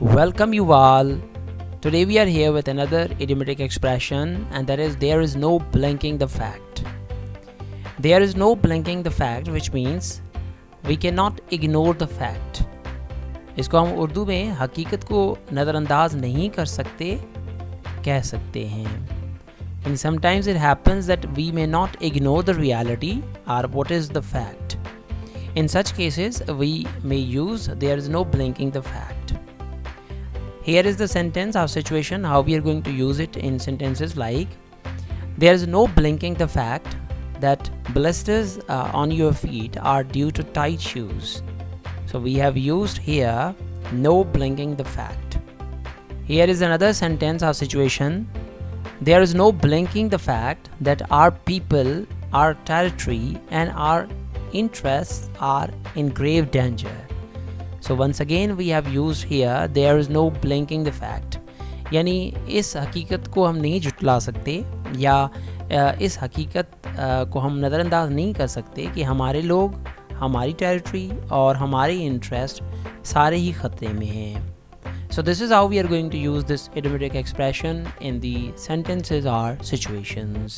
Welcome you all. Today we are here with another idiomatic expression, and that is there is no blinking the fact. There is no blinking the fact, which means we cannot ignore the fact. इसको हम उर्दू में हकीकत को नज़रअंदाज नहीं कर सकते कह सकते हैं. And sometimes it happens that we may not ignore the reality or what is the fact. In such cases, we may use there is no blinking the fact. Here is the sentence or situation, how we are going to use it in sentences like there is no blinking the fact that blisters on your feet are due to tight shoes. So we have used here no blinking the fact. Here is another sentence or situation. There is no blinking the fact that our people, our territory and our interests are in grave danger. So once again we have used here there is no blinking the fact. यानी इस हकीकत को हम नहीं झुटला सकते या इस हकीकत को हम नज़रअंदाज नहीं कर सकते कि हमारे लोग, हमारी टेरिटरी और हमारे इंटरेस्ट सारे ही ख़तरे में हैं. So this is how we are going to use this idiomatic expression in the sentences or situations.